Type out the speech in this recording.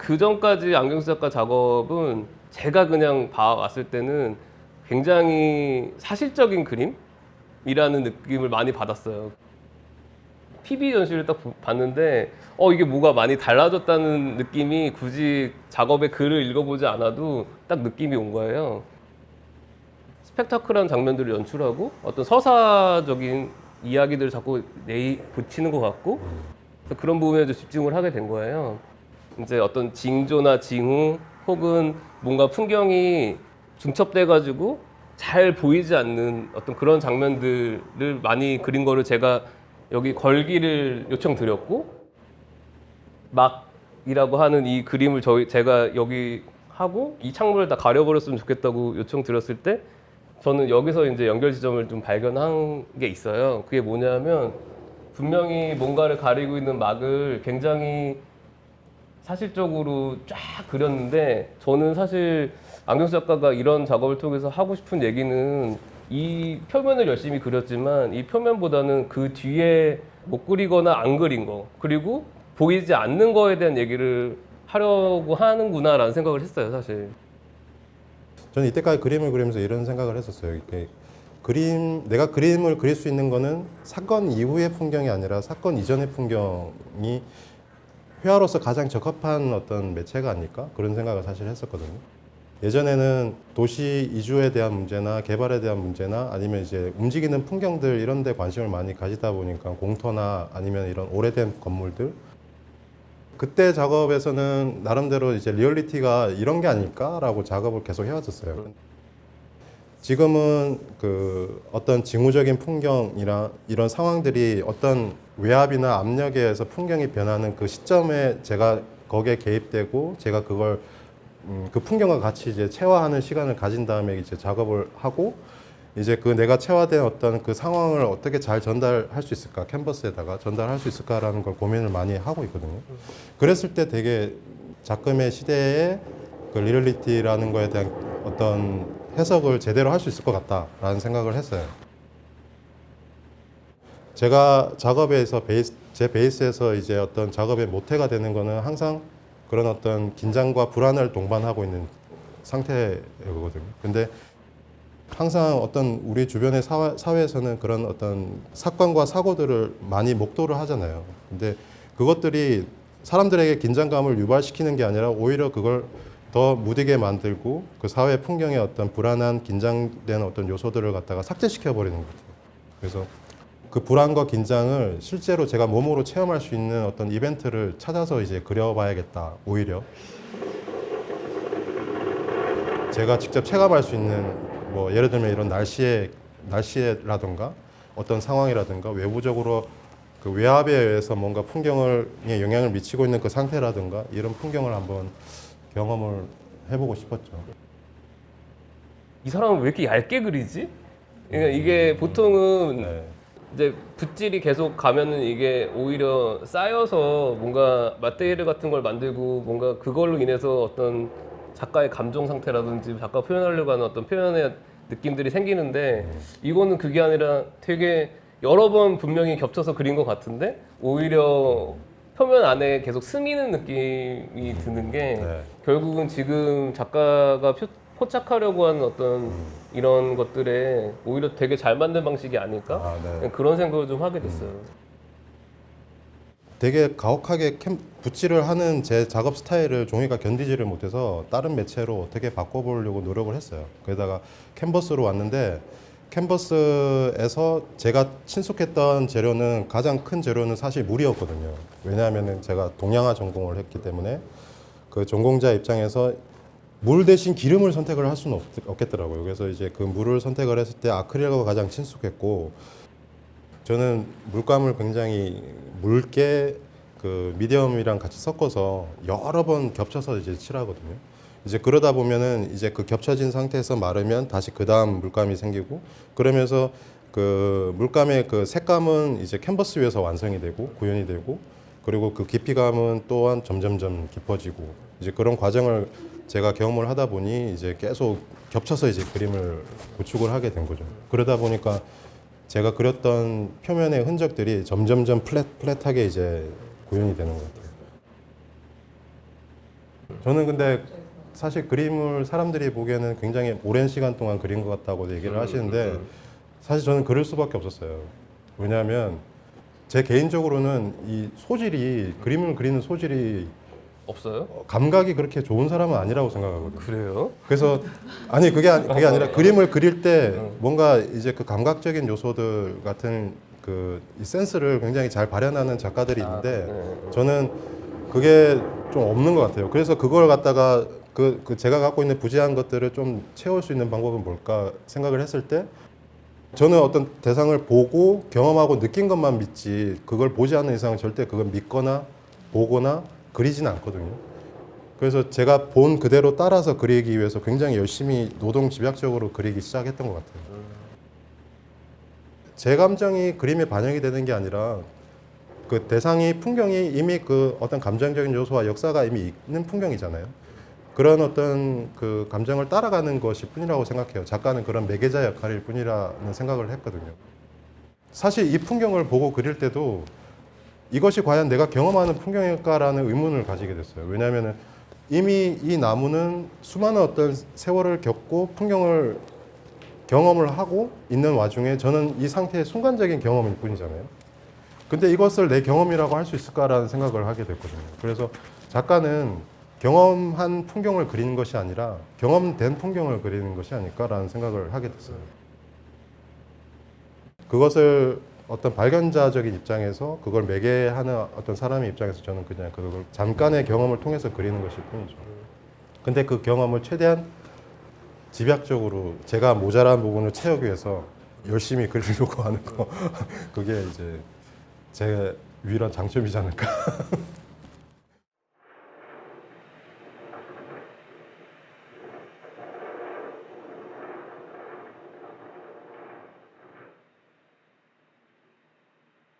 그 전까지 안경수 작가 작업은 제가 그냥 봐왔을 때는 굉장히 사실적인 그림이라는 느낌을 많이 받았어요. PB 전시를 딱 봤는데 이게 뭐가 많이 달라졌다는 느낌이 굳이 작업의 글을 읽어보지 않아도 딱 느낌이 온 거예요. 스펙타클한 장면들을 연출하고 어떤 서사적인 이야기들을 자꾸 붙이는 것 같고 그런 부분에 좀 집중을 하게 된 거예요. 이제 어떤 징조나 징후 혹은 뭔가 풍경이 중첩돼가지고 잘 보이지 않는 어떤 그런 장면들을 많이 그린 거를 제가 여기 걸기를 요청드렸고, 막이라고 하는 이 그림을 제가 여기 하고 이 창문을 다 가려버렸으면 좋겠다고 요청드렸을 때 저는 여기서 이제 연결 지점을 좀 발견한 게 있어요. 그게 뭐냐면 분명히 뭔가를 가리고 있는 막을 굉장히 사실적으로 쫙 그렸는데 저는 사실 안경수 작가가 이런 작업을 통해서 하고 싶은 얘기는 이 표면을 열심히 그렸지만 이 표면보다는 그 뒤에 못 그리거나 안 그린 거 그리고 보이지 않는 거에 대한 얘기를 하려고 하는구나 라는 생각을 했어요, 사실. 저는 이때까지 그림을 그리면서 이런 생각을 했었어요. 내가 그림을 그릴 수 있는 거는 사건 이후의 풍경이 아니라 사건 이전의 풍경이 회화로서 가장 적합한 어떤 매체가 아닐까? 그런 생각을 사실 했었거든요. 예전에는 도시 이주에 대한 문제나 개발에 대한 문제나 아니면 이제 움직이는 풍경들 이런 데 관심을 많이 가지다 보니까 공터나 아니면 이런 오래된 건물들 그때 작업에서는 나름대로 이제 리얼리티가 이런 게 아닐까라고 작업을 계속 해왔었어요. 지금은 그 어떤 징후적인 풍경이나 이런 상황들이 어떤 외압이나 압력에 의해서 풍경이 변하는 그 시점에 제가 거기에 개입되고 제가 그걸 그 풍경과 같이 이제 체화하는 시간을 가진 다음에 이제 작업을 하고 이제 그 내가 체화된 어떤 그 상황을 어떻게 잘 전달할 수 있을까 캔버스에다가 전달할 수 있을까라는 걸 고민을 많이 하고 있거든요. 그랬을 때 되게 작금의 시대의 그 리얼리티라는 거에 대한 어떤 해석을 제대로 할 수 있을 것 같다라는 생각을 했어요. 제가 작업에서 제 베이스에서 이제 어떤 작업의 모태가 되는 거는 항상 그런 어떤 긴장과 불안을 동반하고 있는 상태거든요. 근데 항상 어떤 우리 주변의 사회에서는 그런 어떤 사건과 사고들을 많이 목도를 하잖아요. 근데 그것들이 사람들에게 긴장감을 유발시키는 게 아니라 오히려 그걸 더 무디게 만들고 그 사회 풍경의 어떤 불안한 긴장된 어떤 요소들을 갖다가 삭제시켜 버리는 것 같아요. 그래서 그 불안과 긴장을 실제로 제가 몸으로 체험할 수 있는 어떤 이벤트를 찾아서 이제 그려봐야겠다. 오히려 제가 직접 체감할 수 있는 뭐 예를 들면 이런 날씨라든가 어떤 상황이라든가 외부적으로 그 외압에 의해서 뭔가 풍경에 영향을 미치고 있는 그 상태라든가 이런 풍경을 한번 경험을 해보고 싶었죠. 이 사람은 왜 이렇게 얇게 그리지? 그러니까 이게 보통은 네. 이제 붓질이 계속 가면은 이게 오히려 쌓여서 뭔가 마테리얼 같은 걸 만들고 뭔가 그걸로 인해서 어떤 작가의 감정 상태라든지 작가 표현하려고 하는 어떤 표현의 느낌들이 생기는데 이거는 그게 아니라 되게 여러 번 분명히 겹쳐서 그린 것 같은데 오히려 표면 안에 계속 스미는 느낌이 드는 게 네. 결국은 지금 작가가 포착하려고 하는 어떤 이런 것들에 오히려 되게 잘 만든 방식이 아닐까? 네. 그런 생각을 좀 하게 됐어요. 되게 가혹하게 붓질을 하는 제 작업 스타일을 종이가 견디지를 못해서 다른 매체로 어떻게 바꿔보려고 노력을 했어요. 그러다가 캔버스로 왔는데 캔버스에서 제가 친숙했던 재료는 가장 큰 재료는 사실 물이었거든요. 왜냐하면 제가 동양화 전공을 했기 때문에 그 전공자 입장에서 물 대신 기름을 선택을 할 수는 없겠더라고요. 그래서 이제 그 물을 선택을 했을 때 아크릴하고 가장 친숙했고 저는 물감을 굉장히 묽게 그 미디엄이랑 같이 섞어서 여러 번 겹쳐서 이제 칠하거든요. 이제 그러다 보면은 이제 그 겹쳐진 상태에서 마르면 다시 그 다음 물감이 생기고 그러면서 그 물감의 그 색감은 이제 캔버스 위에서 완성이 되고 구현이 되고 그리고 그 깊이감은 또한 점점점 깊어지고 이제 그런 과정을 제가 경험을 하다 보니 이제 계속 겹쳐서 이제 그림을 구축을 하게 된 거죠. 그러다 보니까 제가 그렸던 표면의 흔적들이 점점점 플랫하게 이제 구현이 되는 것 같아요. 저는 근데 사실 그림을 사람들이 보기에는 굉장히 오랜 시간 동안 그린 것 같다고 얘기를 하시는데 사실 저는 그럴 수밖에 없었어요. 왜냐하면 제 개인적으로는 이 소질이 그림을 그리는 소질이 없어요? 감각이 그렇게 좋은 사람은 아니라고 생각하거든요. 그래요? 그래서 아니 그게 아니라 그림을 그릴 때 뭔가 이제 그 감각적인 요소들 같은 그 이 센스를 굉장히 잘 발현하는 작가들이 있는데 저는 그게 좀 없는 것 같아요. 그래서 그걸 갖다가 그 제가 갖고 있는 부재한 것들을 좀 채울 수 있는 방법은 뭘까 생각을 했을 때 저는 어떤 대상을 보고 경험하고 느낀 것만 믿지 그걸 보지 않는 이상은 절대 그걸 믿거나 보거나 그리지는 않거든요. 그래서 제가 본 그대로 따라서 그리기 위해서 굉장히 열심히 노동 집약적으로 그리기 시작했던 것 같아요. 제 감정이 그림에 반영이 되는 게 아니라 그 대상이 풍경이 이미 그 어떤 감정적인 요소와 역사가 이미 있는 풍경이잖아요. 그런 어떤 그 감정을 따라가는 것일 뿐이라고 생각해요. 작가는 그런 매개자 역할일 뿐이라는 생각을 했거든요. 사실 이 풍경을 보고 그릴 때도 이것이 과연 내가 경험하는 풍경일까라는 의문을 가지게 됐어요. 왜냐하면 이미 이 나무는 수많은 어떤 세월을 겪고 풍경을 경험을 하고 있는 와중에 저는 이 상태의 순간적인 경험일 뿐이잖아요. 근데 이것을 내 경험이라고 할 수 있을까라는 생각을 하게 됐거든요. 그래서 작가는 경험한 풍경을 그리는 것이 아니라 경험된 풍경을 그리는 것이 아닐까라는 생각을 하게 됐어요. 그것을 어떤 발견자적인 입장에서 그걸 매개하는 어떤 사람의 입장에서 저는 그냥 그걸 잠깐의 경험을 통해서 그리는 것일 뿐이죠. 근데 그 경험을 최대한 집약적으로 제가 모자란 부분을 채우기 위해서 열심히 그리려고 하는 거 그게 이제 제 유일한 장점이지 않을까.